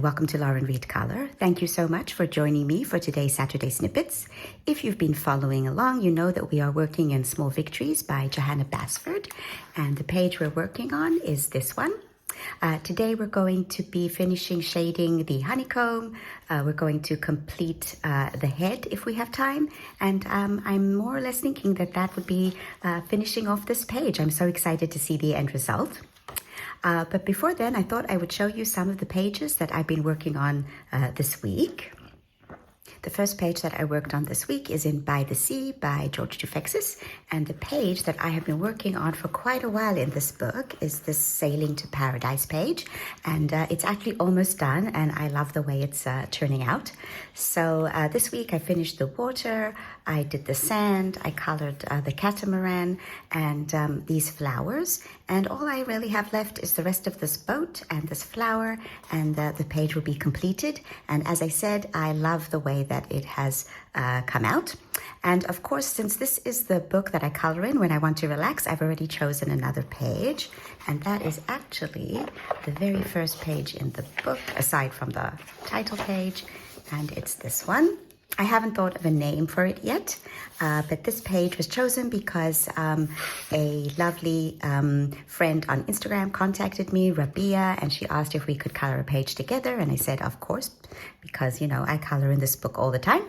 welcome to Lauren Reed Color. Thank you so much for joining me for today's Saturday Snippets. If you've been following along, you know that we are working in Small Victories by Johanna Basford, and the page we're working on is this one. Today we're going to be finishing shading the honeycomb. We're going to complete the head if we have time, and I'm more or less thinking that that would be finishing off this page. I'm so excited to see the end result. But before then, I thought I would show you some of the pages that I've been working on this week. The first page that I worked on this week is in By the Sea by George Dufexis, and the page that I have been working on for quite a while in this book is this Sailing to Paradise page, and it's actually almost done, and I love the way it's turning out. So this week I finished the water, I did the sand, I colored the catamaran and these flowers, and all I really have left is the rest of this boat and this flower, and the page will be completed. And as I said, I love the way that it has come out. And of course, since this is the book that I color in when I want to relax, I've already chosen another page, and that is actually the very first page in the book, aside from the title page, and it's this one. I haven't thought of a name for it yet, but this page was chosen because a lovely friend on Instagram contacted me, Rabia, and she asked if we could color a page together, and I said, of course, because, you know, I color in this book all the time.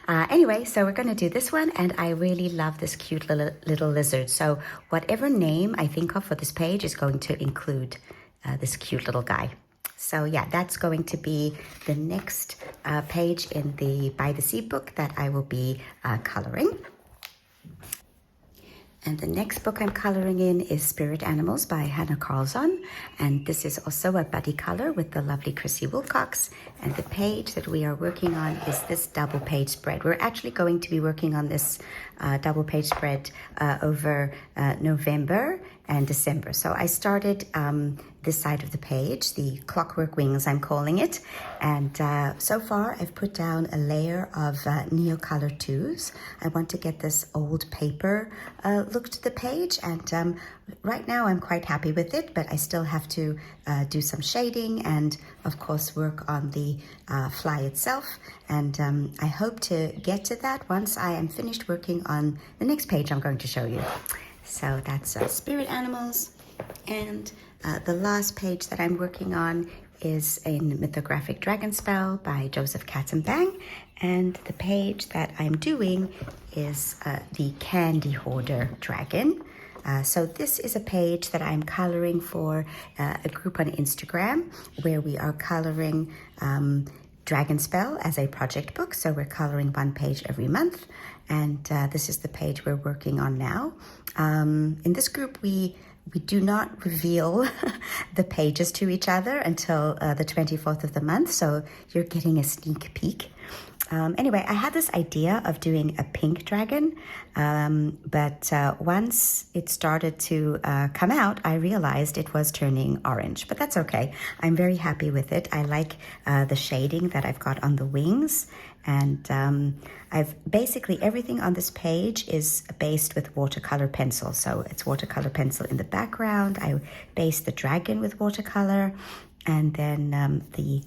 Anyway, so we're going to do this one, and I really love this cute little lizard. So whatever name I think of for this page is going to include this cute little guy. So yeah, that's going to be the next page in the By the Sea book that I will be coloring. And the next book I'm coloring in is Spirit Animals by Hannah Carlson. And this is also a buddy color with the lovely Chrissy Wilcox. And the page that we are working on is this double page spread. We're actually going to be working on this double page spread over November and December. So I started this side of the page, the Clockwork Wings, I'm calling it. And so far I've put down a layer of Neocolor 2s. I want to get this old paper look to the page, and right now I'm quite happy with it, but I still have to do some shading and of course work on the fly itself. And I hope to get to that once I am finished working on the next page I'm going to show you. So that's Spirit Animals. And the last page that I'm working on is in Mythographic Dragonspell by Joseph Katzenbang. And the page that I'm doing is the Candy Hoarder Dragon. So this is a page that I'm coloring for a group on Instagram where we are coloring Dragonspell as a project book. So we're coloring one page every month. And this is the page we're working on now. In this group, we do not reveal the pages to each other until the 24th of the month, so you're getting a sneak peek. Anyway, I had this idea of doing a pink dragon, but once it started to come out, I realized it was turning orange, but that's okay. I'm very happy with it. I like the shading that I've got on the wings, and I've basically everything on this page is based with watercolor pencil. So it's watercolor pencil in the background. I based the dragon with watercolor, and then the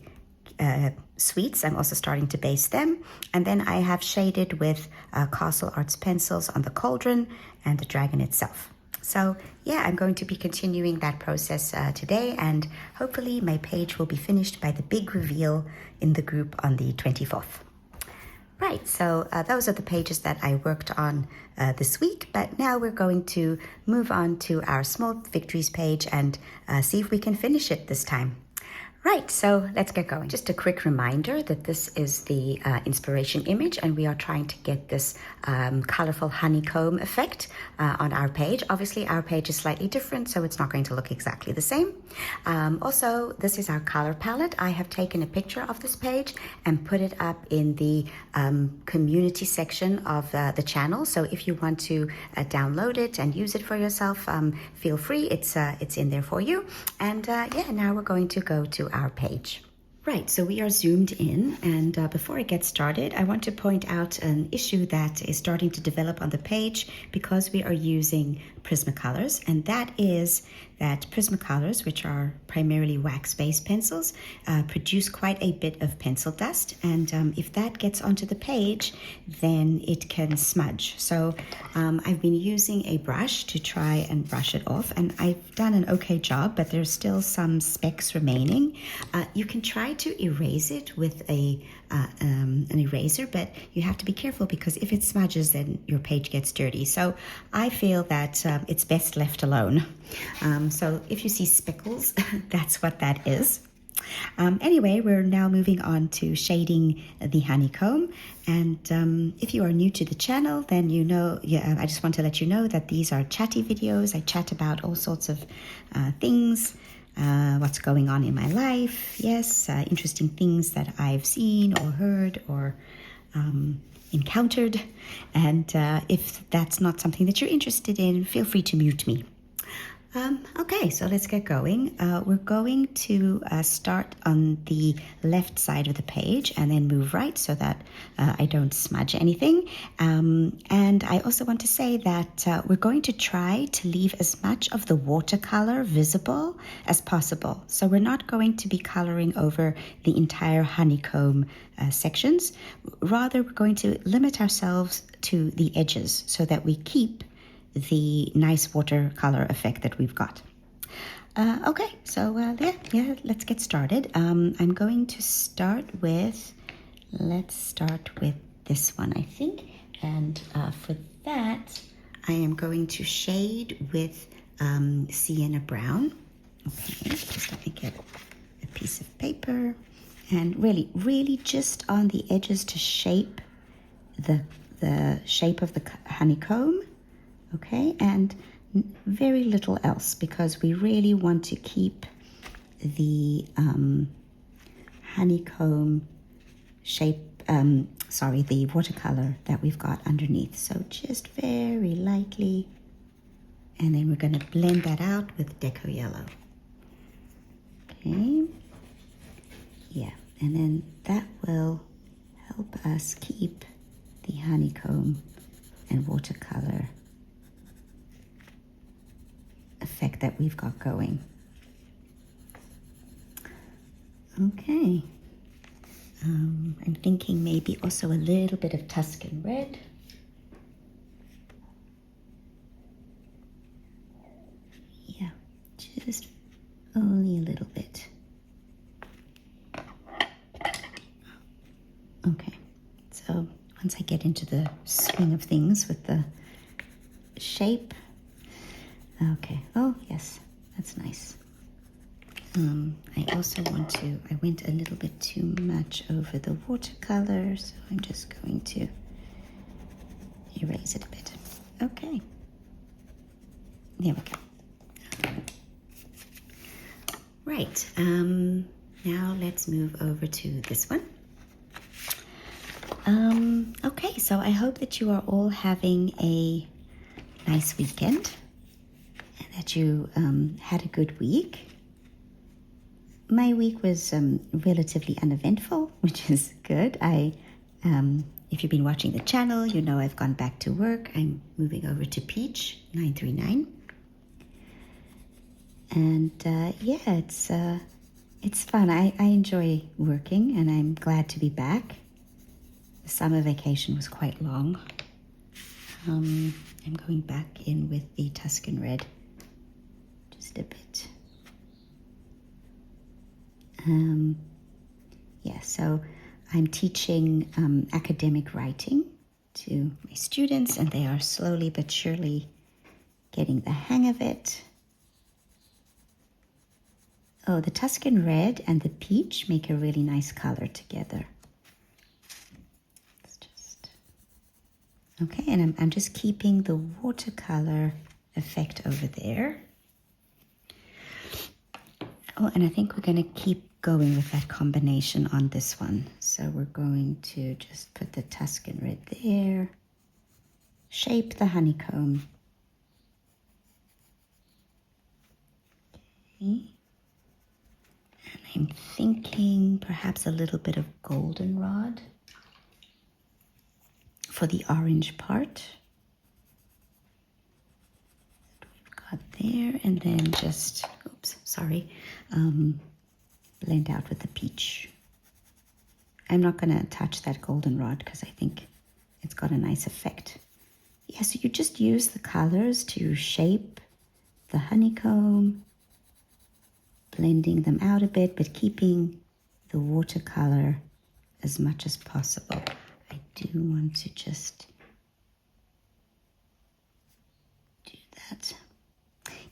sweets, I'm also starting to base them. And then I have shaded with Castle Arts pencils on the cauldron and the dragon itself. So yeah, I'm going to be continuing that process today, and hopefully my page will be finished by the big reveal in the group on the 24th. Right, so those are the pages that I worked on this week, but now we're going to move on to our Small Victories page and see if we can finish it this time. Right, so let's get going. Just a quick reminder that this is the inspiration image, and we are trying to get this colorful honeycomb effect on our page. Obviously, our page is slightly different, so it's not going to look exactly the same. Also, this is our color palette. I have taken a picture of this page and put it up in the community section of the channel. So if you want to download it and use it for yourself, feel free. It's in there for you. And yeah, now we're going to go to our page. Right, so we are zoomed in, and before I get started, I want to point out an issue that is starting to develop on the page because we are using Prismacolors, and that is that Prismacolors, which are primarily wax-based pencils, produce quite a bit of pencil dust, and if that gets onto the page, then it can smudge. So I've been using a brush to try and brush it off, and I've done an okay job, but there's still some specks remaining. You can try to erase it with an eraser, but you have to be careful because if it smudges, then your page gets dirty. So I feel that it's best left alone. So if you see speckles, that's what that is. Anyway, we're now moving on to shading the honeycomb. And if you are new to the channel, then you know, I just want to let you know that these are chatty videos. I chat about all sorts of things, what's going on in my life, yes, interesting things that I've seen or heard or encountered. And if that's not something that you're interested in, feel free to mute me. Okay, so let's get going. We're going to start on the left side of the page and then move right so that I don't smudge anything. And I also want to say that we're going to try to leave as much of the watercolor visible as possible. So we're not going to be coloring over the entire honeycomb sections. Rather, we're going to limit ourselves to the edges so that we keep the nice watercolor effect that we've got. Okay, so let's get started. I'm going to start with, let's start with this one, I think. And for that, I am going to shade with sienna brown. Okay, just let me get a piece of paper. And really just on the edges to shape the shape of the honeycomb. Okay, and very little else because we really want to keep the honeycomb shape, the watercolor that we've got underneath. So just very lightly, and then we're going to blend that out with Deco Yellow. Okay, yeah, and then that will help us keep the honeycomb and watercolor effect that we've got going. Okay, I'm thinking maybe also a little bit of Tuscan red. Yeah, just only a little bit. Okay, so once I get into the swing of things with the shape. Okay, oh yes, that's nice. I also I went a little bit too much over the watercolor, so I'm just going to erase it a bit. Okay, there we go. Right, now let's move over to this one. Okay, so I hope that you are all having a nice weekend and that you had a good week. My week was relatively uneventful, which is good. If you've been watching the channel, you know I've gone back to work. I'm moving over to Peach 939. And it's fun. I enjoy working and I'm glad to be back. The summer vacation was quite long. I'm going back in with the Tuscan red just a bit. So I'm teaching academic writing to my students, and they are slowly but surely getting the hang of it. Oh, the Tuscan red and the peach make a really nice color together. Okay, and I'm just keeping the watercolor effect over there. Oh, and I think we're going to keep going with that combination on this one. So we're going to just put the Tuscan red there, shape the honeycomb. Okay. And I'm thinking perhaps a little bit of goldenrod for the orange part that we've spot there, and then just, oops, sorry, blend out with the peach. I'm not going to touch that goldenrod because I think it's got a nice effect. Yeah, so you just use the colors to shape the honeycomb, blending them out a bit, but keeping the watercolor as much as possible. I do want to just do that.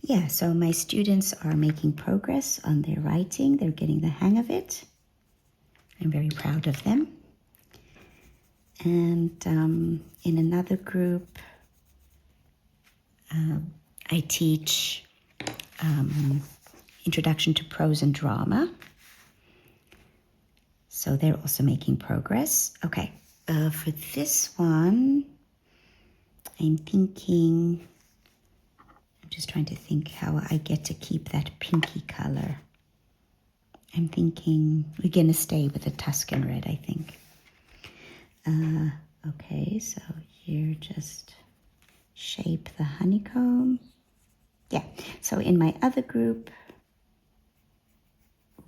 Yeah, so my students are making progress on their writing. They're getting the hang of it. I'm very proud of them. And in another group, I teach Introduction to Prose and Drama. So they're also making progress. Okay, for this one, I'm just trying to think how I get to keep that pinky color. I'm thinking we're going to stay with the Tuscan red, I think. Okay, so here just shape the honeycomb. Yeah, so in my other group,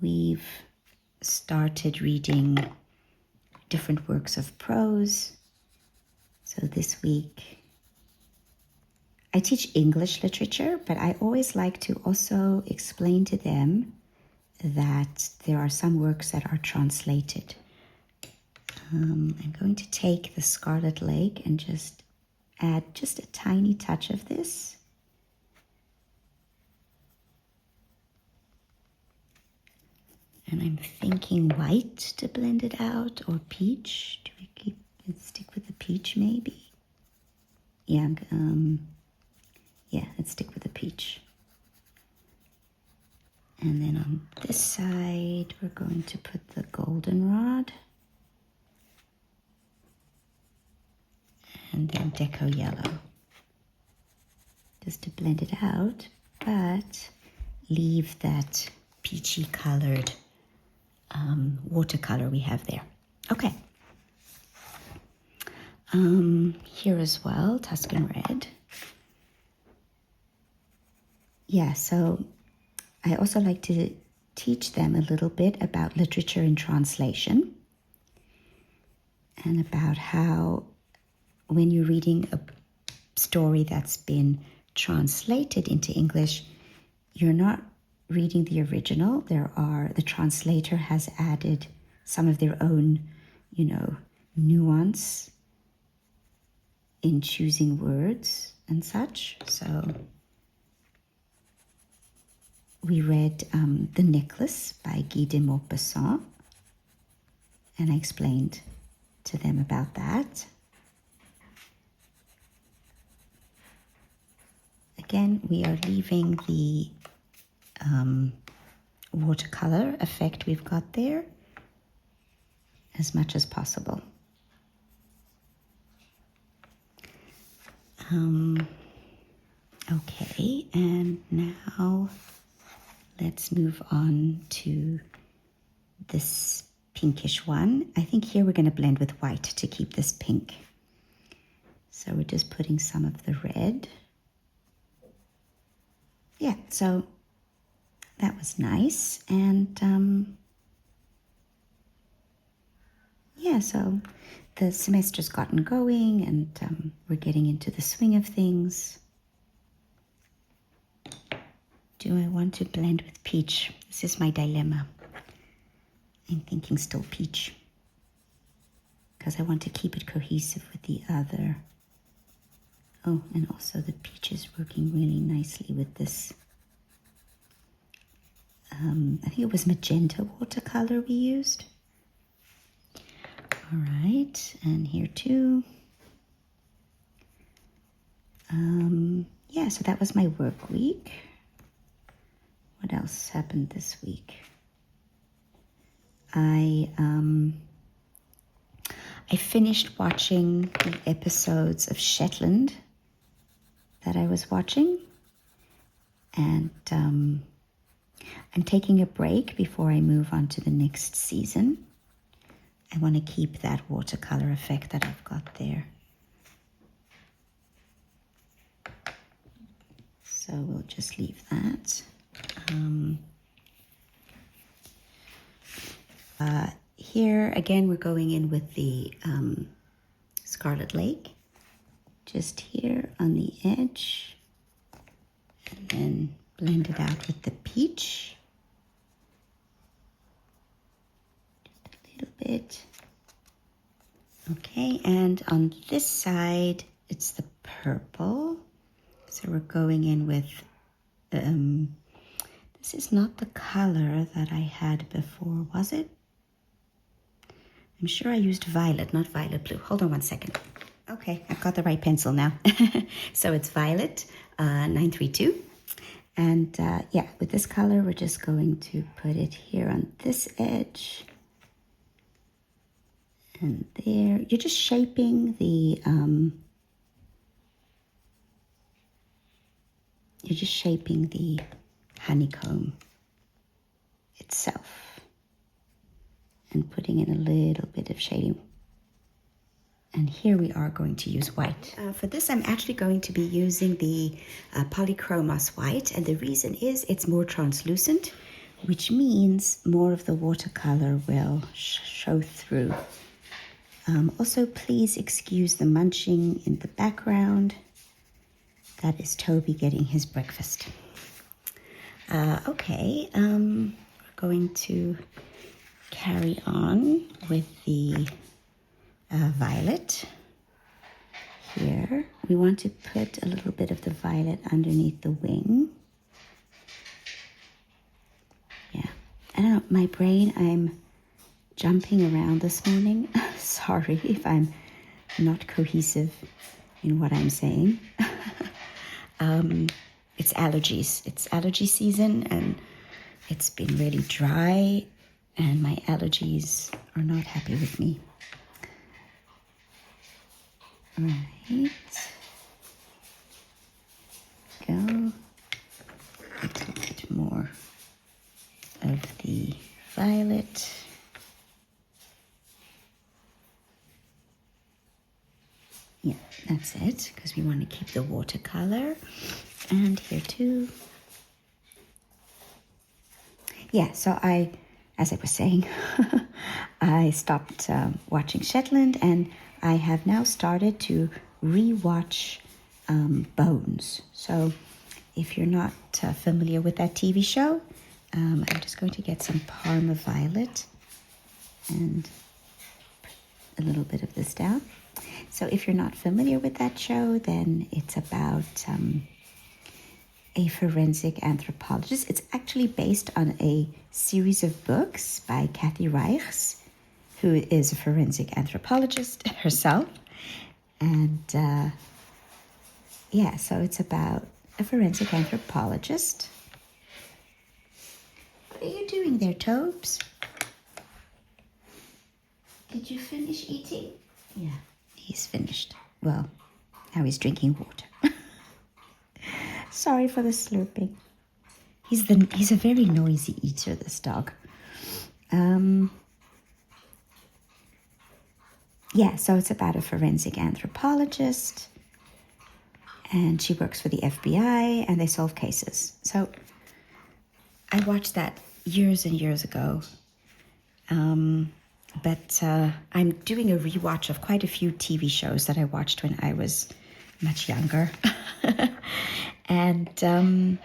we've started reading different works of prose. So this week, I teach English literature, but I always like to also explain to them that there are some works that are translated. I'm going to take the Scarlet Lake and just add just a tiny touch of this. And I'm thinking white to blend it out, or peach. Do we stick with the peach maybe? Yeah, let's stick with the peach. And then on this side, we're going to put the goldenrod. And then Deco Yellow. Just to blend it out, but leave that peachy colored watercolor we have there. Okay. Here as well, Tuscan Red. Yeah, so I also like to teach them a little bit about literature and translation, and about how when you're reading a story that's been translated into English, you're not reading the original. The translator has added some of their own, nuance in choosing words and such. So we read The Necklace by Guy de Maupassant, and I explained to them about that. Again, we are leaving the watercolor effect we've got there as much as possible. Okay, and now let's move on to this pinkish one. I think here we're going to blend with white to keep this pink. So we're just putting some of the red. Yeah, so that was nice. And yeah, so the semester's gotten going, and we're getting into the swing of things. Do I want to blend with peach? This is my dilemma. I'm thinking still peach, because I want to keep it cohesive with the other. Oh, and also the peach is working really nicely with this. I think it was magenta watercolor we used. All right, and here too. Yeah, so that was my work week. What else happened this week? I finished watching the episodes of Shetland that I was watching, and I'm taking a break before I move on to the next season. I want to keep that watercolor effect that I've got there. So so we'll just leave that. Here, again, we're going in with the Scarlet Lake, just here on the edge, and then blend it out with the peach. Just a little bit. Okay, and on this side, it's the purple. So we're going in with, this is not the color that I had before, was it? I'm sure I used violet, not violet blue. Hold on one second. Okay, I've got the right pencil now. So it's violet 932. And yeah, with this color, we're just going to put it here on this edge. And there, you're just shaping the, honeycomb itself. And putting in a little bit of shading. And here we are going to use white. For this, I'm actually going to be using the Polychromos white. And the reason is it's more translucent, which means more of the watercolor will show through. Also, please excuse the munching in the background. That is Toby getting his breakfast. Okay, we're going to carry on with the violet here. We want to put a little bit of the violet underneath the wing. Yeah, I don't know, my brain, I'm jumping around this morning. Sorry if I'm not cohesive in what I'm saying. It's allergies. It's allergy season and it's been really dry and my allergies are not happy with me. All right. Go. A little bit more of the violet. Yeah, that's it, because we want to keep the watercolor. And here too. Yeah, so as I was saying, I stopped watching Shetland, and I have now started to re-watch Bones. So if you're not familiar with that TV show, I'm just going to get some Parma Violet and a little bit of this down. So if you're not familiar with that show, then it's about a forensic anthropologist. It's actually based on a series of books by Kathy Reichs, who is a forensic anthropologist herself. And yeah, so it's about a forensic anthropologist. What are you doing there, Tobes? Did you finish eating? Yeah, he's finished. Well, now he's drinking water. Sorry for the slurping. He's a very noisy eater, this dog. Yeah, so it's about a forensic anthropologist, and she works for the FBI, and they solve cases. So I watched that years and years ago, but I'm doing a rewatch of quite a few TV shows that I watched when I was much younger. And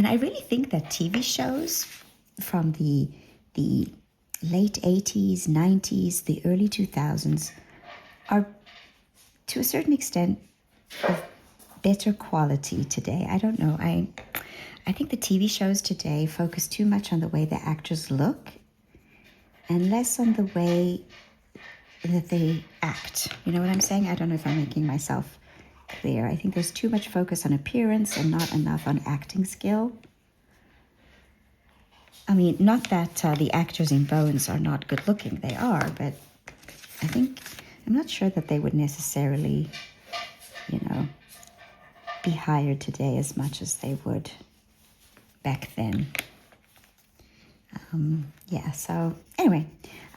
I really think that TV shows from the late 80s, 90s, the early 2000s are, to a certain extent, of better quality today. I don't know. I think the TV shows today focus too much on the way the actors look and less on the way that they act. You know what I'm saying? I don't know if I'm making myself clear. I think there's too much focus on appearance and not enough on acting skill. I mean, not that the actors in Bones are not good looking. They are, but I'm not sure that they would necessarily, be hired today as much as they would back then. Yeah, so anyway,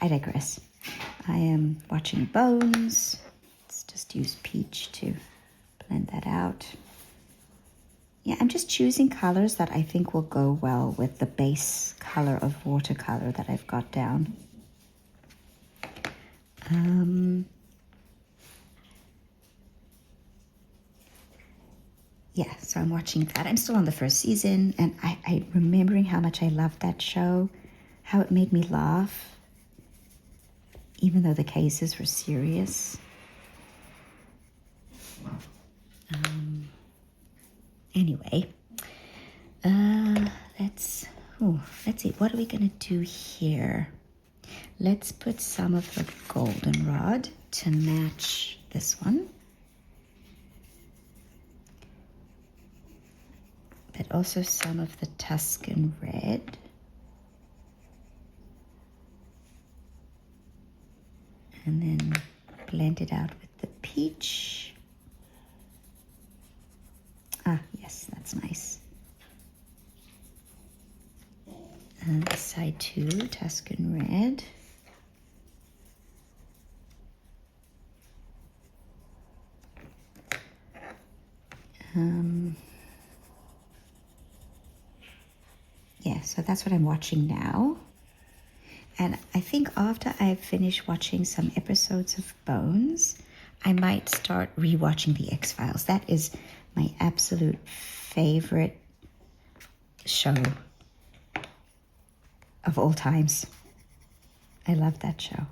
I digress. I am watching Bones. Let's just use peach to blend that out. Yeah, I'm just choosing colors that I think will go well with the base color of watercolor that I've got down. Yeah, so I'm watching that. I'm still on the first season, and I'm remembering how much I loved that show, how it made me laugh, even though the cases were serious. Anyway, let's see, what are we gonna do here? Let's put some of the goldenrod to match this one. But also some of the Tuscan red. And then blend it out with the peach. Ah, yes, that's nice. And this side too, Tuscan red. Yeah, so that's what I'm watching now. And I think after I've finished watching some episodes of Bones, I might start rewatching The X-Files. That is my absolute favorite show of all times. I love that show.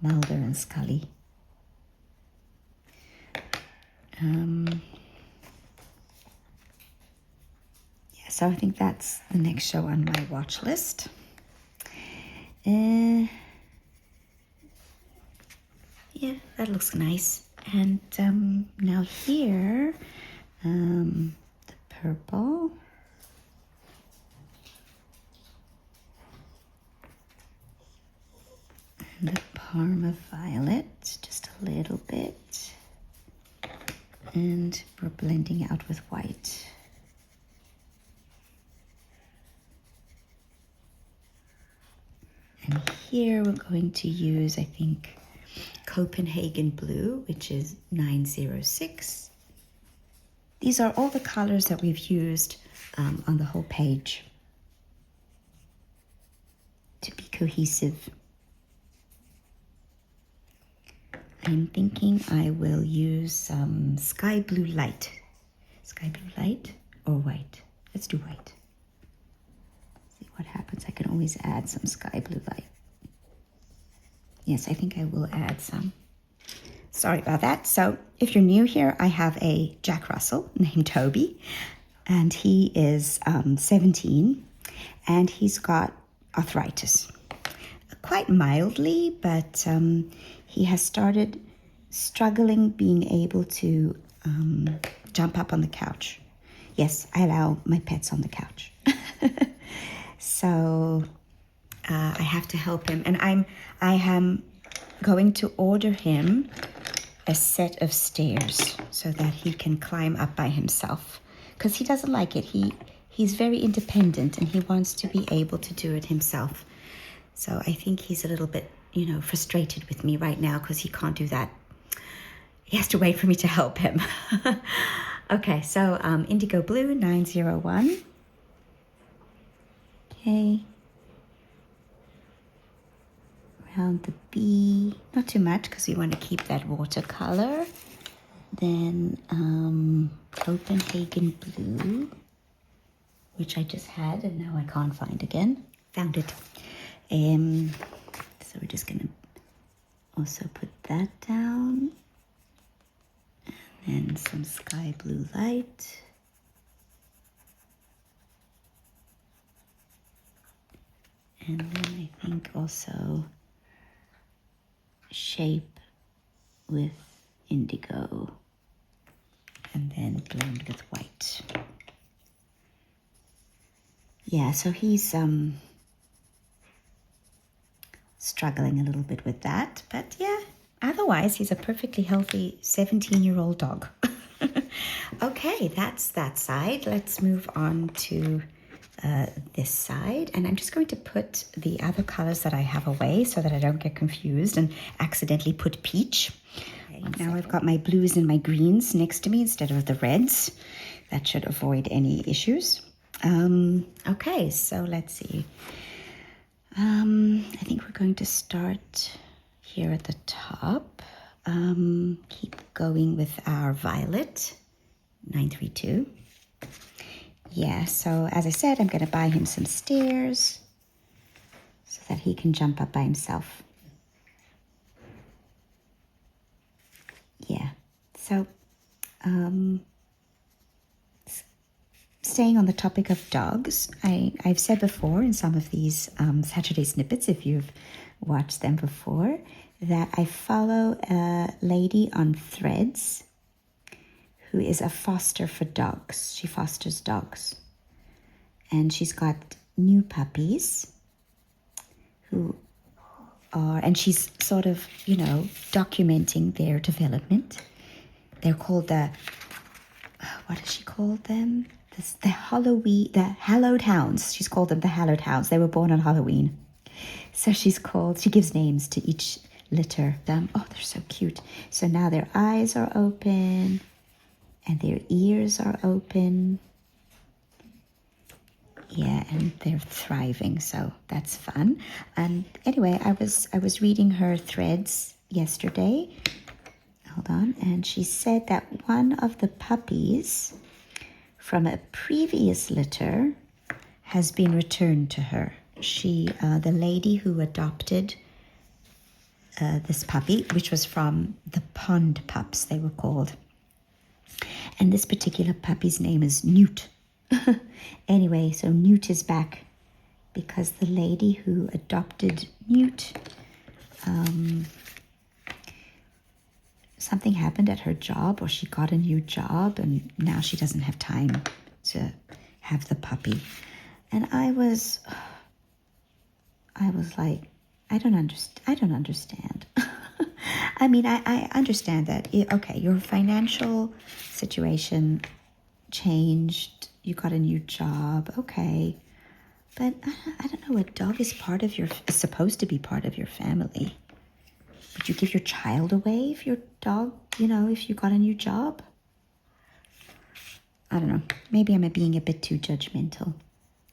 Mulder and Scully. Yeah, so I think that's the next show on my watch list. Yeah, that looks nice. And now here, the purple. And the Parma violet, just a little bit. And we're blending out with white. And here we're going to use, I think, Copenhagen blue, which is 906. These are all the colors that we've used on the whole page to be cohesive. I'm thinking I will use some sky blue light. Sky blue light or white? Let's do white. See what happens. I can always add some sky blue light. Yes, I think I will add some. Sorry about that. So if you're new here, I have a Jack Russell named Toby, and he is 17, and he's got arthritis. Quite mildly, but he has started struggling being able to jump up on the couch. Yes, I allow my pets on the couch. So I have to help him, and I am going to order him a set of stairs so that he can climb up by himself, because he doesn't like it. He's very independent, and he wants to be able to do it himself. So I think he's a little bit, frustrated with me right now because he can't do that. He has to wait for me to help him. Okay, so indigo blue 901. Okay. Around the B, not too much because we want to keep that watercolor. Then Copenhagen blue, which I just had and now I can't find again. Found it. So we're just gonna also put that down, and then some sky blue light. And then I think also shape with indigo, and then blend with white. Yeah, so he's struggling a little bit with that, but yeah, otherwise he's a perfectly healthy 17-year-old dog. Okay, that's that side. Let's move on to this side, and I'm just going to put the other colors that I have away so that I don't get confused and accidentally put peach. Okay, now I've got my blues and my greens next to me instead of the reds. that should avoid any issues. Okay, so let's see. I think we're going to start here at the top. Keep going with our violet, 932. Yeah, so as I said, I'm going to buy him some stairs so that he can jump up by himself. Yeah, so staying on the topic of dogs, I've said before in some of these Saturday Snippets, if you've watched them before, that I follow a lady on Threads who is a foster for dogs. She fosters dogs. And she's got new puppies and she's sort of, documenting their development. They're called what does she call them? The hallowed hounds. She's called them the hallowed hounds. They were born on Halloween. So she gives names to each litter. Oh, they're so cute. So now their eyes are open and their ears are open. Yeah, and they're thriving, so that's fun. And anyway, I was reading her threads yesterday. Hold on. And she said that one of the puppies from a previous litter has been returned to her. The lady who adopted this puppy, which was from the pond pups, they were called. And this particular puppy's name is Newt. Anyway, so Newt is back because the lady who adopted Newt, something happened at her job, or she got a new job, and now she doesn't have time to have the puppy. And I was like, I don't understand. I mean, I understand that, okay, your financial situation changed, you got a new job, okay. But I don't know, a dog is supposed to be part of your family. Would you give your child away if your dog, if you got a new job? I don't know. Maybe I'm being a bit too judgmental.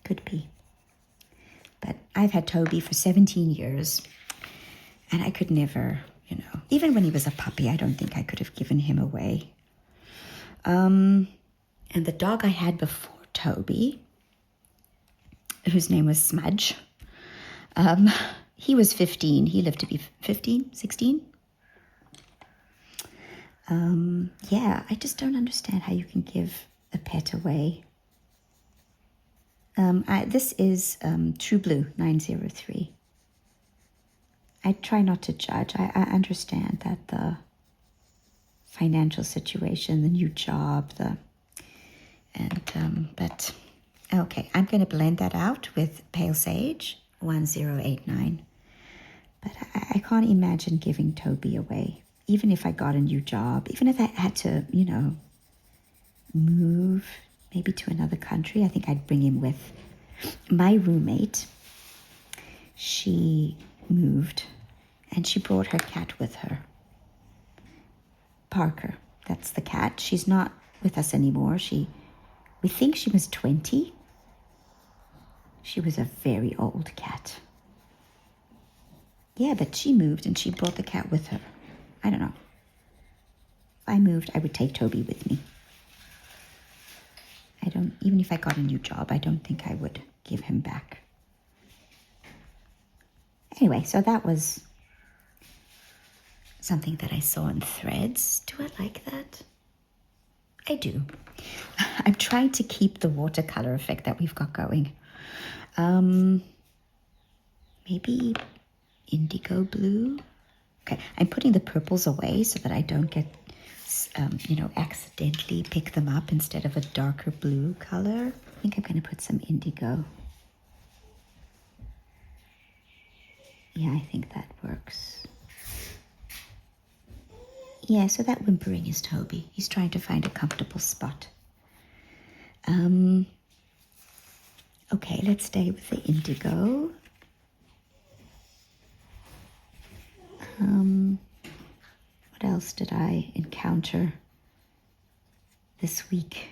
Could be. But I've had Toby for 17 years, and I could never, even when he was a puppy, I don't think I could have given him away. And the dog I had before Toby, whose name was Smudge, he was 15. He lived to be 15, 16. Yeah, I just don't understand how you can give a pet away. This is True Blue 903. I try not to judge. I understand that the financial situation, the new job, but okay, I'm going to blend that out with Pale Sage 1089. But I can't imagine giving Toby away, even if I got a new job, even if I had to, move maybe to another country. I think I'd bring him with. My roommate, she moved and she brought her cat with her. Parker, that's the cat. She's not with us anymore. We think she was 20. She was a very old cat. Yeah, but she moved and she brought the cat with her. I don't know. If I moved, I would take Toby with me. Even if I got a new job, I don't think I would give him back. Anyway, so that was something that I saw in Threads. Do I like that? I do. I'm trying to keep the watercolor effect that we've got going. Maybe indigo blue. Okay, I'm putting the purples away so that I don't get, accidentally pick them up instead of a darker blue color. I think I'm going to put some indigo. Yeah, I think that works. Yeah, so that whimpering is Toby. He's trying to find a comfortable spot. Okay, let's stay with the indigo. What else did I encounter this week?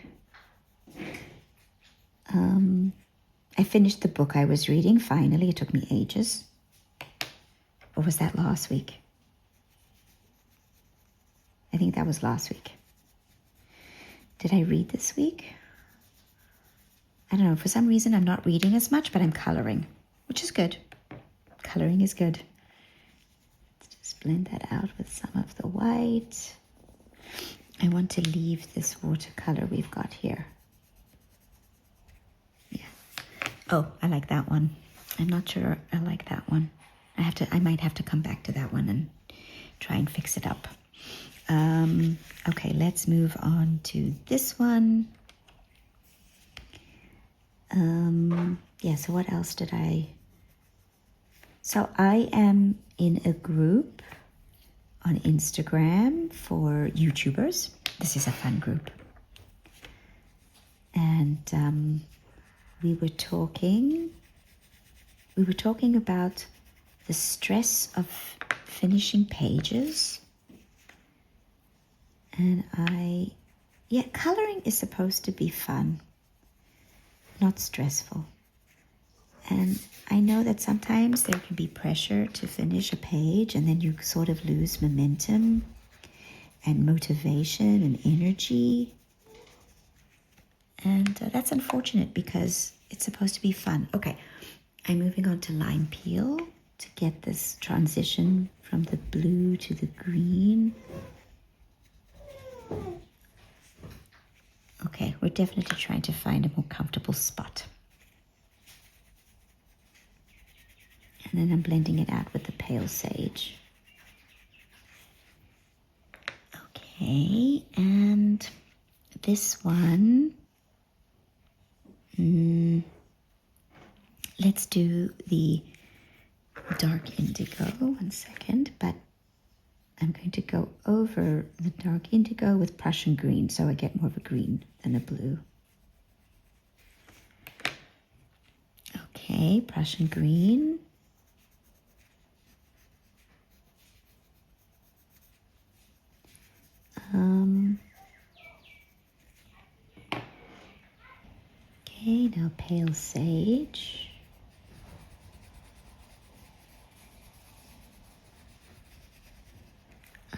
I finished the book I was reading, finally. It took me ages. Or was that last week? I think that was last week. Did I read this week? I don't know. For some reason, I'm not reading as much, but I'm coloring, which is good. Coloring is good. Let's just blend that out with some of the white. I want to leave this watercolor we've got here. Yeah. Oh, I like that one. I'm not sure I like that one. I might have to come back to that one and try and fix it up. Okay, let's move on to this one. Yeah, so what else did I... So I am in a group on Instagram for YouTubers. This is a fun group. And we were talking about the stress of finishing pages. And coloring is supposed to be fun, not stressful. And I know that sometimes there can be pressure to finish a page, and then you sort of lose momentum and motivation and energy. And that's unfortunate because it's supposed to be fun. Okay, I'm moving on to line peel to get this transition from the blue to the green. Okay, we're definitely trying to find a more comfortable spot. And then I'm blending it out with the pale sage. Okay, and this one, let's do the dark indigo. 1 second, but I'm going to go over the dark indigo with Prussian green, so I get more of a green than a blue. Okay, Prussian green. Okay, now pale sage.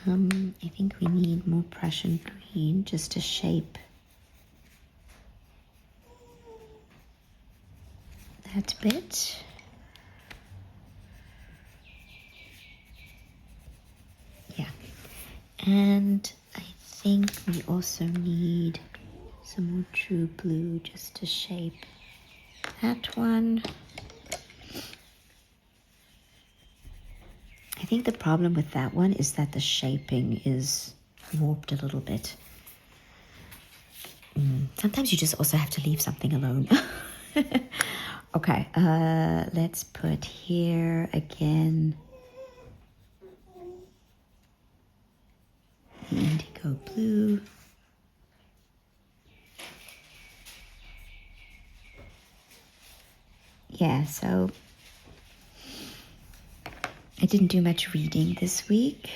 I think we need more Prussian green just to shape that bit. Yeah, and I think we also need some more true blue just to shape that one. I think the problem with that one is that the shaping is warped a little bit. Sometimes you just also have to leave something alone. Okay, let's put here again the indigo blue. Yeah, so I didn't do much reading this week.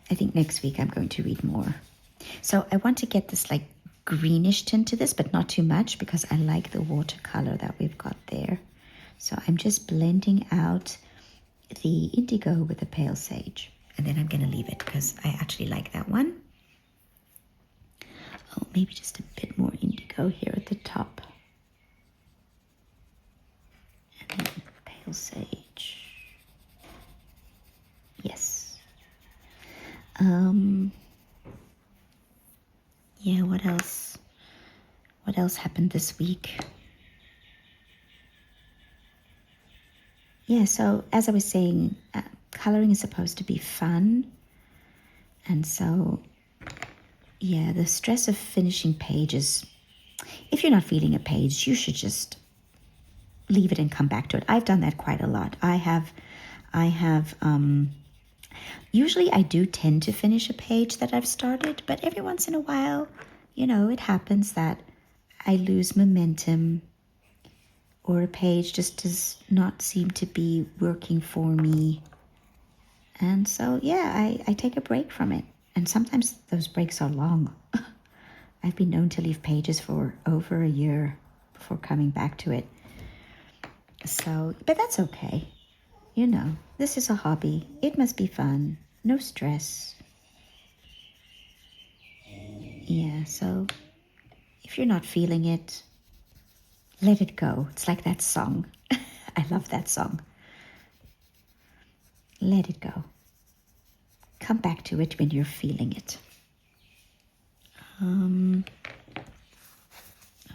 I think next week I'm going to read more. So I want to get this like greenish tint to this, but not too much because I like the watercolor that we've got there. So I'm just blending out the indigo with the pale sage. And then I'm going to leave it because I actually like that one. Oh, maybe just a bit more indigo here at the top. And then pale sage. Yes. Yeah, what else? What else happened this week? Yeah, so as I was saying, coloring is supposed to be fun. And so, yeah, the stress of finishing pages, if you're not feeling a page, you should just leave it and come back to it. I've done that quite a lot. I have, usually I do tend to finish a page that I've started, but every once in a while, you know, it happens that I lose momentum or a page just does not seem to be working for me. And so, yeah, I take a break from it. And sometimes those breaks are long. I've been known to leave pages for over a year before coming back to it. So, but that's okay. You know, this is a hobby. It must be fun. No stress. Yeah, so if you're not feeling it, let it go. It's like that song. I love that song. Let it go. Come back to it when you're feeling it.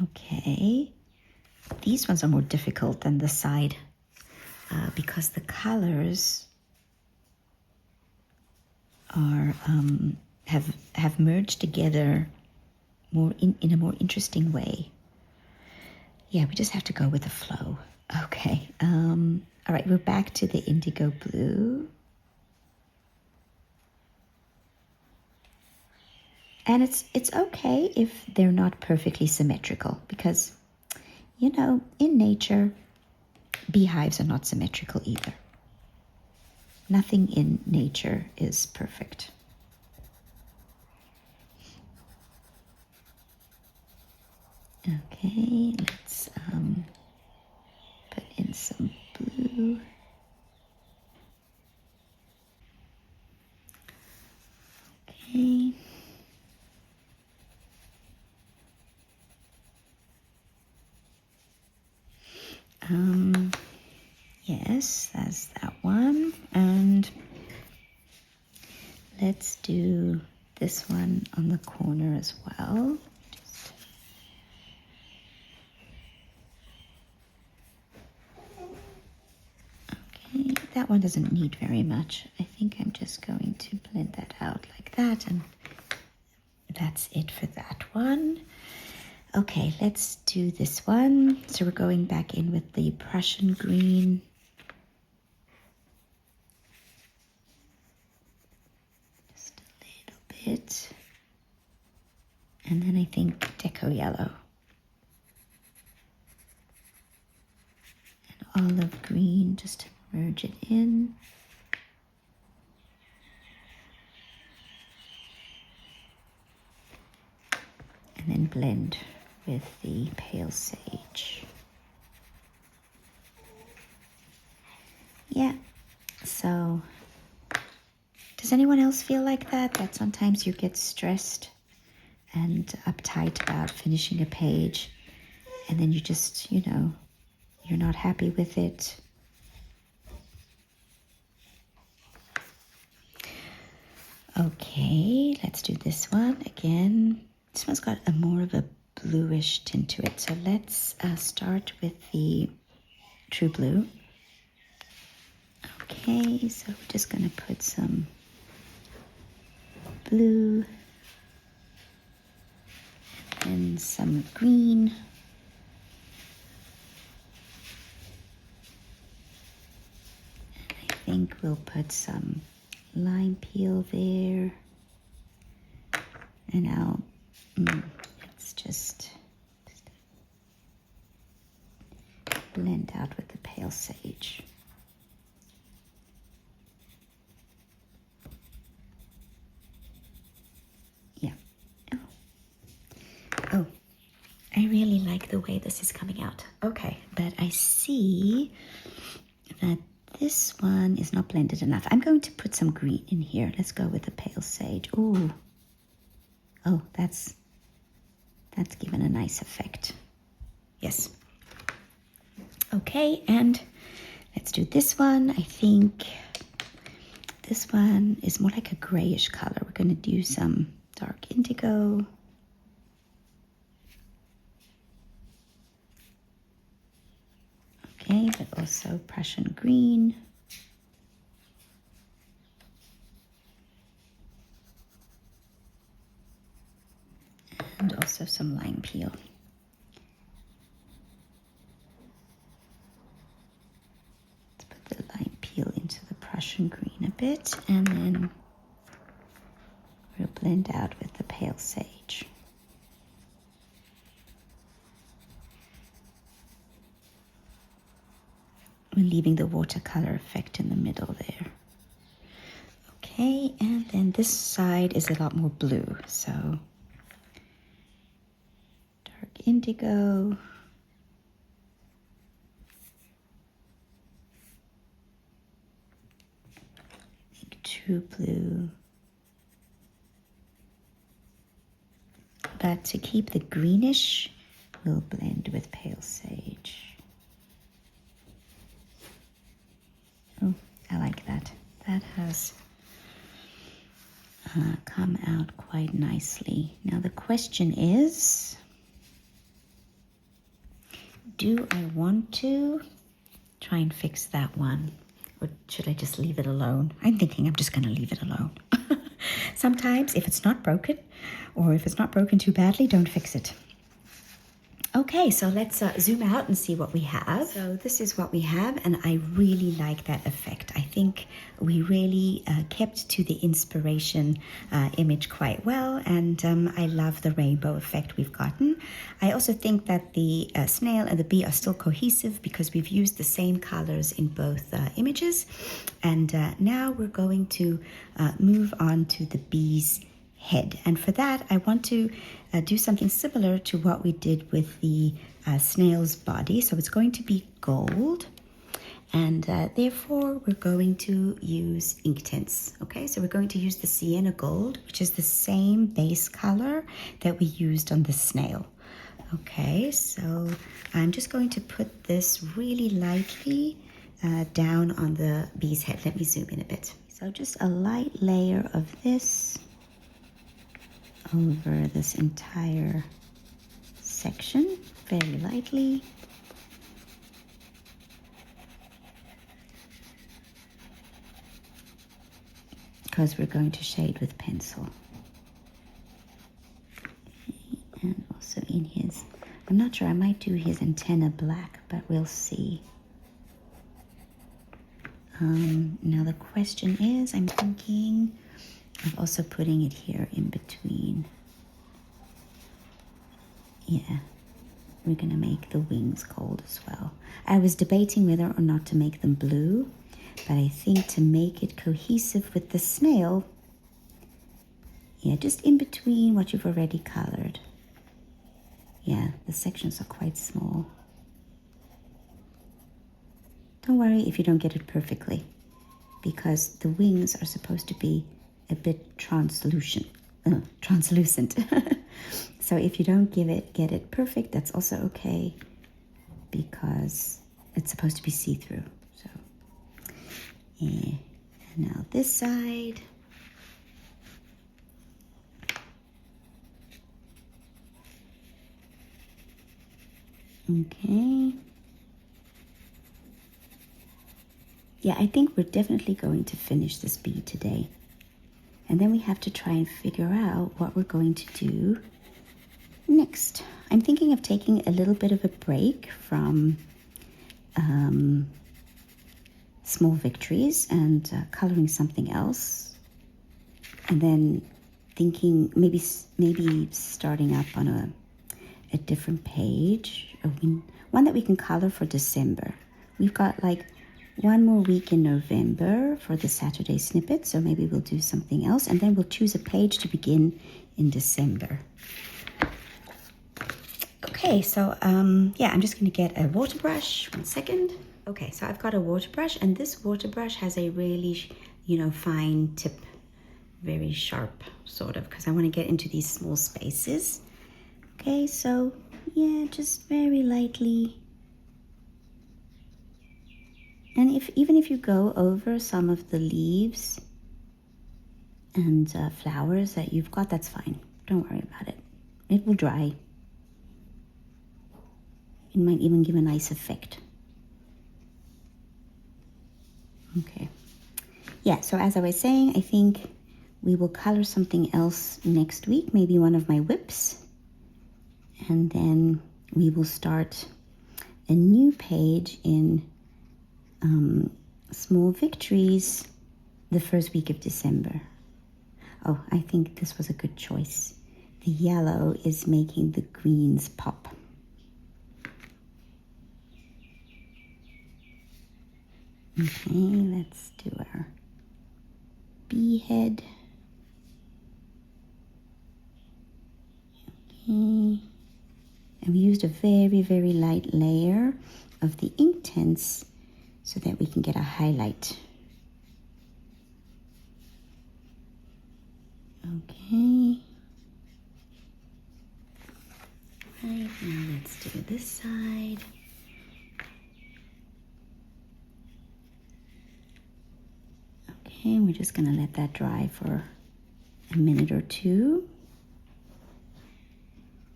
Okay. These ones are more difficult than the side because the colors are have merged together more in a more interesting way. Yeah, we just have to go with the flow. Okay. All right, we're back to the indigo blue. And it's okay if they're not perfectly symmetrical because, you know, in nature, beehives are not symmetrical either. Nothing in nature is perfect. Okay, let's put in some blue. Okay. Yes, that's that one. And let's do this one on the corner as well. Okay, that one doesn't need very much. I think I'm just going to blend that out like that, and that's it for that one. Okay, let's do this one. So we're going back in with the Prussian green. Just a little bit. And then I think Deco Yellow. And olive green, just to merge it in. And then blend with the pale sage. Yeah, so does anyone else feel like that? That sometimes you get stressed and uptight about finishing a page and then you just, you know, you're not happy with it. Okay, let's do this one again. This one's got a more of a bluish tint to it. So let's start with the True Blue. Okay, so we're just gonna put some blue and some green. And I think we'll put some lime peel there. And now let's just blend out with the pale sage. Yeah. Oh, I really like the way this is coming out. Okay, but I see that this one is not blended enough. I'm going to put some green in here. Let's go with the pale sage. Ooh. Oh, that's given a nice effect. Yes. Okay, and let's do this one. I think this one is more like a grayish color. We're going to do some dark indigo. Okay, but also Prussian green. And also some lime peel. Let's put the lime peel into the Prussian green a bit, and then we'll blend out with the pale sage. We're leaving the watercolor effect in the middle there. Okay, and then this side is a lot more blue, so indigo. True blue. But to keep the greenish, we'll blend with pale sage. Oh, I like that. That has come out quite nicely. Now the question is, do I want to try and fix that one? Or should I just leave it alone? I'm thinking I'm just going to leave it alone. Sometimes if it's not broken, or if it's not broken too badly, don't fix it. Okay, so let's zoom out and see what we have. So this is what we have, and I really like that effect. I think we really kept to the inspiration image quite well, and I love the rainbow effect we've gotten. I also think that the snail and the bee are still cohesive because we've used the same colors in both images. And now we're going to move on to the bee's head. And for that, I want to do something similar to what we did with the snail's body. So it's going to be gold. And therefore, we're going to use ink tints. Okay, so we're going to use the sienna gold, which is the same base color that we used on the snail. Okay, so I'm just going to put this really lightly down on the bee's head. Let me zoom in a bit. So just a light layer of this over this entire section, very lightly. Because we're going to shade with pencil. Okay, and also in his, I'm not sure, I might do his antenna black, but we'll see. Now the question is, I'm thinking of also putting it here in between. Yeah, we're gonna make the wings gold as well. I was debating whether or not to make them blue, but I think to make it cohesive with the snail, yeah, just in between what you've already colored. Yeah, the sections are quite small. Don't worry if you don't get it perfectly, because the wings are supposed to be a bit translucent. So if you don't get it perfect, that's also okay, because it's supposed to be see-through. So, yeah. And now this side. Okay. Yeah, I think we're definitely going to finish this bead today. And then we have to try and figure out what we're going to do next. I'm thinking of taking a little bit of a break from Small Victories and coloring something else. And then thinking maybe starting up on a different page, one that we can color for December. We've got like one more week in November for the Saturday Snippets, so maybe we'll do something else, and then we'll choose a page to begin in December. Okay, so yeah, I'm just going to get a water brush. 1 second. Okay, so I've got a water brush, and this water brush has a really, fine tip, very sharp, sort of, because I want to get into these small spaces. Okay, so yeah, just very lightly. And even if you go over some of the leaves and flowers that you've got, that's fine. Don't worry about it. It will dry. It might even give a nice effect. Okay. Yeah, so as I was saying, I think we will color something else next week, maybe one of my whips. And then we will start a new page in Small Victories the first week of December. Oh, I think this was a good choice. The yellow is making the greens pop. Okay, let's do our bee head. Okay. And we used a very, very light layer of the ink tints so that we can get a highlight. Okay. Right, now let's do this side. Okay, we're just gonna let that dry for a minute or two.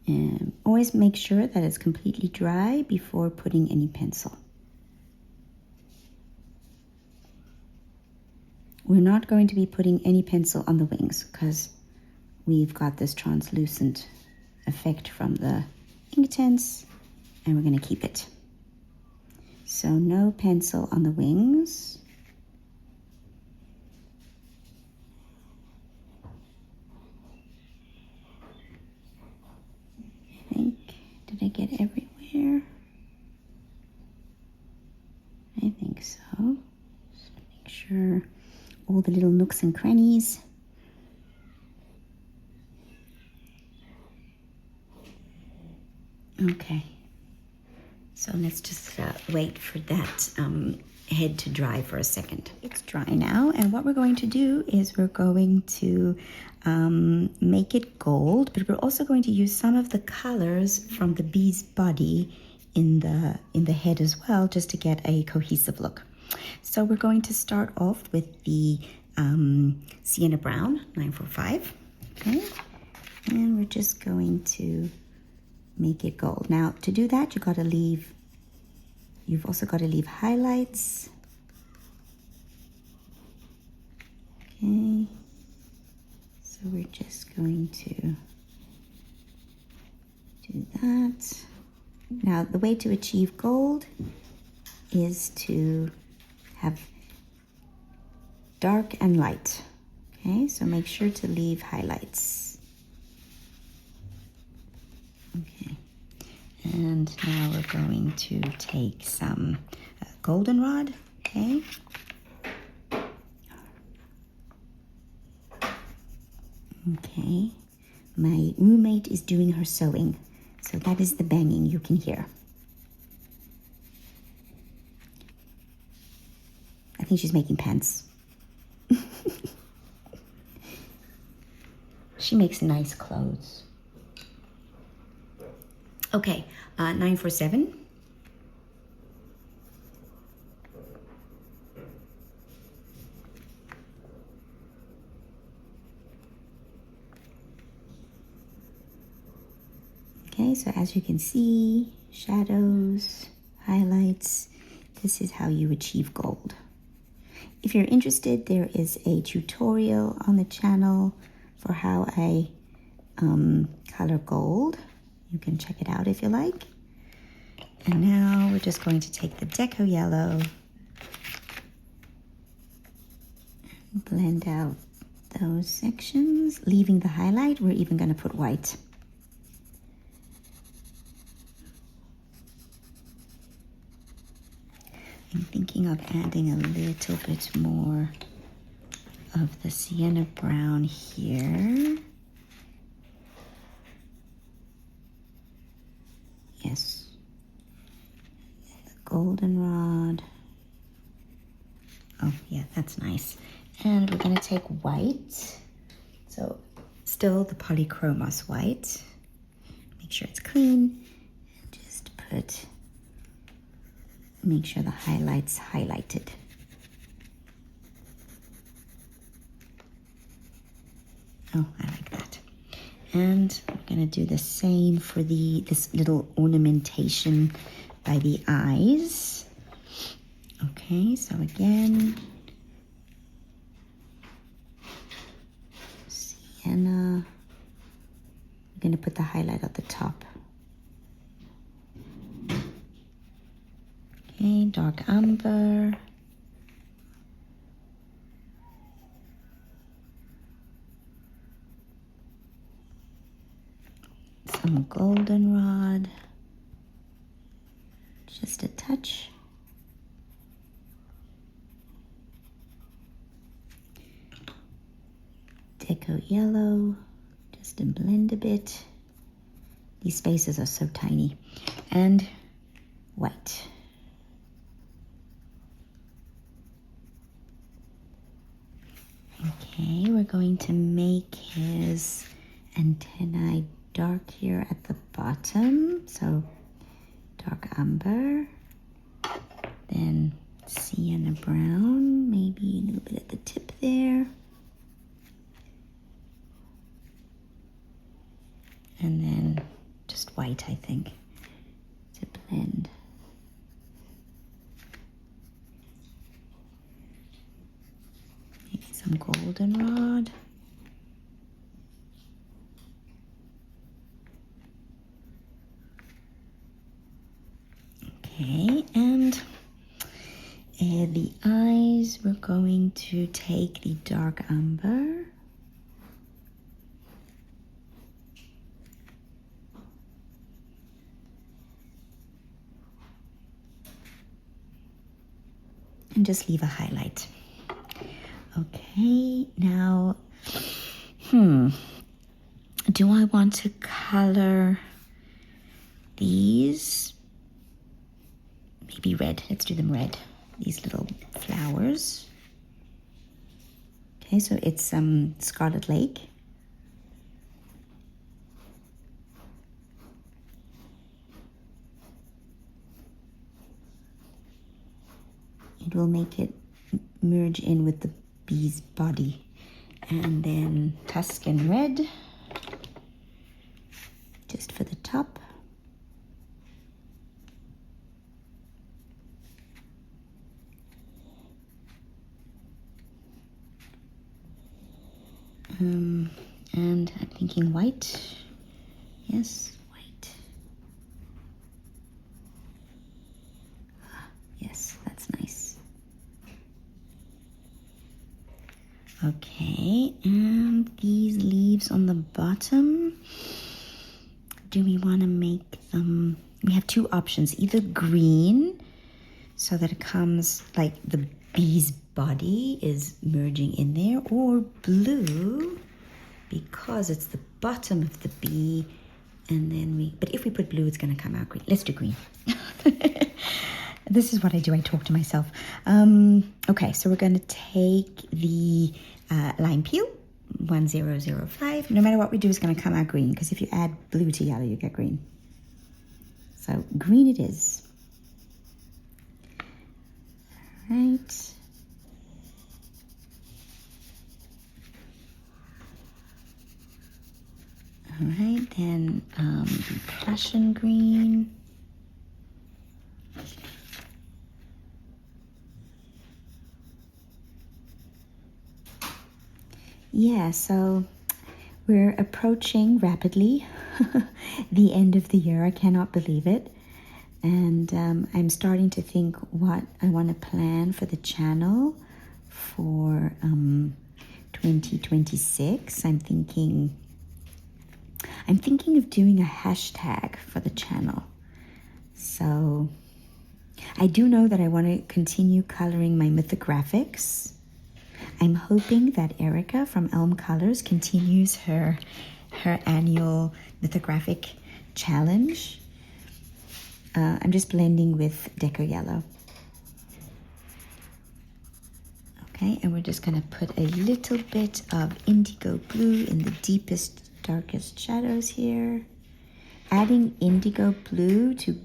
And always make sure that it's completely dry before putting any pencil. We're not going to be putting any pencil on the wings because we've got this translucent effect from the ink tints, and we're going to keep it. So no pencil on the wings. I think, did I get everywhere? I think so. Just make sure all the little nooks and crannies. Okay, so let's just wait for that head to dry for a second. It's dry now, and what we're going to do is we're going to make it gold, but we're also going to use some of the colors from the bee's body in the head as well, just to get a cohesive look. So we're going to start off with the Sienna Brown 945, okay, and we're just going to make it gold. Now to do that, you've also got to leave highlights. Okay, so we're just going to do that. Now the way to achieve gold is to have dark and light. Okay, so make sure to leave highlights. Okay, and now we're going to take some goldenrod, okay? Okay, my roommate is doing her sewing, so that is the banging you can hear. I think she's making pants. She makes nice clothes. Okay, 947. Okay, so as you can see, shadows, highlights, this is how you achieve gold. If you're interested, there is a tutorial on the channel for how I color gold. You can check it out if you like. And now we're just going to take the Deco Yellow and blend out those sections, leaving the highlight. We're even going to put white. I'm thinking of adding a little bit more of the Sienna Brown here. Yes. The goldenrod. Oh, yeah, that's nice. And we're going to take white. So still the polychromos white. Make sure it's clean. And just make sure the highlights highlighted. Oh, I like that. And we're gonna do the same for this little ornamentation by the eyes. Okay, so again, sienna. We're gonna put the highlight at the top. Okay, dark umber. Some goldenrod. Just a touch. Deco Yellow, just to blend a bit. These spaces are so tiny. And white. Okay, we're going to make his antennae dark here at the bottom. So dark umber, then sienna brown, maybe a little bit at the tip there. And then just white, I think, to blend. Maybe some goldenrod. Okay, and the eyes, we're going to take the dark umber. And just leave a highlight. Okay, now, do I want to color these? Maybe red. Let's do them red. These little flowers. Okay, so it's Scarlet Lake. It will make it merge in with the bee's body. And then Tuscan Red, just for the top. And I'm thinking white. Yes, white. Yes, that's nice. Okay, and these leaves on the bottom, do we want to make them, we have two options, either green, so that it comes like the bee's body is merging in there, or blue, because it's the bottom of the bee, and then but if we put blue, it's going to come out green. Let's do green. This is what I do. I talk to myself. Okay, so we're going to take the lime peel, 1005. No matter what we do, it's going to come out green, because if you add blue to yellow, you get green. So green it is. All right. All right, then Prussian green. Yeah, so we're approaching rapidly the end of the year. I cannot believe it. And I'm starting to think what I want to plan for the channel for 2026. I'm thinking of doing a hashtag for the channel. So I do know that I want to continue coloring my mythographics. I'm hoping that Erica from Elm Colors continues her annual mythographic challenge. I'm just blending with Deco Yellow. Okay, and we're just going to put a little bit of indigo blue in the deepest, darkest shadows here. Adding indigo blue to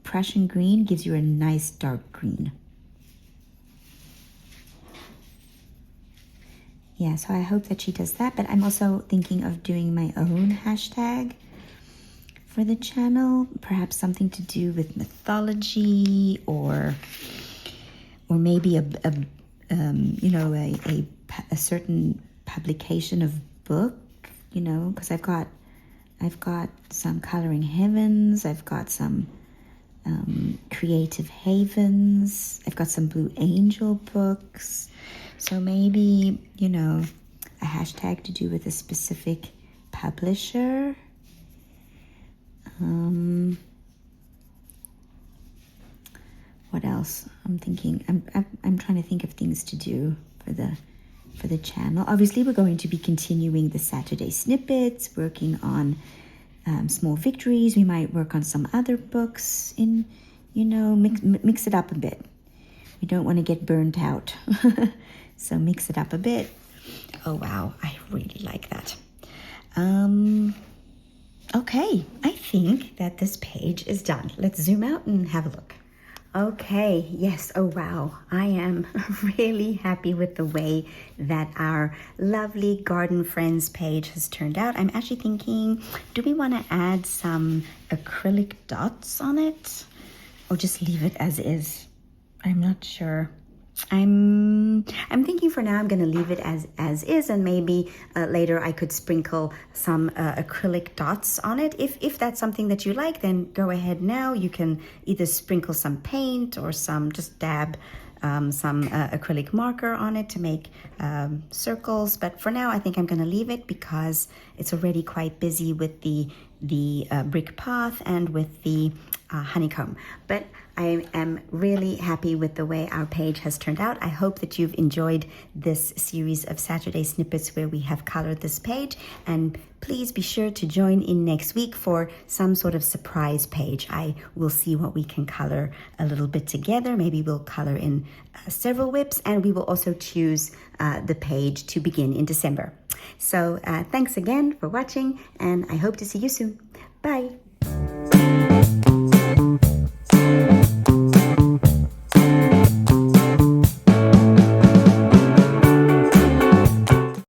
Prussian green gives you a nice dark green. Yeah, so I hope that she does that, but I'm also thinking of doing my own hashtag for the channel, perhaps something to do with mythology, or maybe a certain publication of book, because I've got some Coloring Heavens, I've got some Creative Havens, I've got some Blue Angel books. So maybe, a hashtag to do with a specific publisher. What else? I'm thinking. I'm trying to think of things to do for the channel. Obviously, we're going to be continuing the Saturday Snippets, working on Small Victories. We might work on some other books in, mix it up a bit. We don't want to get burnt out. So mix it up a bit. Oh, wow. I really like that. Okay, I think that this page is done. Let's zoom out and have a look. Okay, yes, oh wow, I am really happy with the way that our lovely Garden Friends page has turned out. I'm actually thinking, do we want to add some acrylic dots on it? Or just leave it as is? I'm not sure. I'm thinking for now I'm going to leave it as is, and maybe later I could sprinkle some acrylic dots on it. If that's something that you like, then go ahead now. You can either sprinkle some paint or just dab some acrylic marker on it to make circles. But for now, I think I'm going to leave it because it's already quite busy with the brick path and with the honeycomb. But I am really happy with the way our page has turned out. I hope that you've enjoyed this series of Saturday Snippets where we have colored this page, and please be sure to join in next week for some sort of surprise page. I will see what we can color a little bit together. Maybe we'll color in several whips, and we will also choose the page to begin in December. So thanks again for watching, and I hope to see you soon. Bye.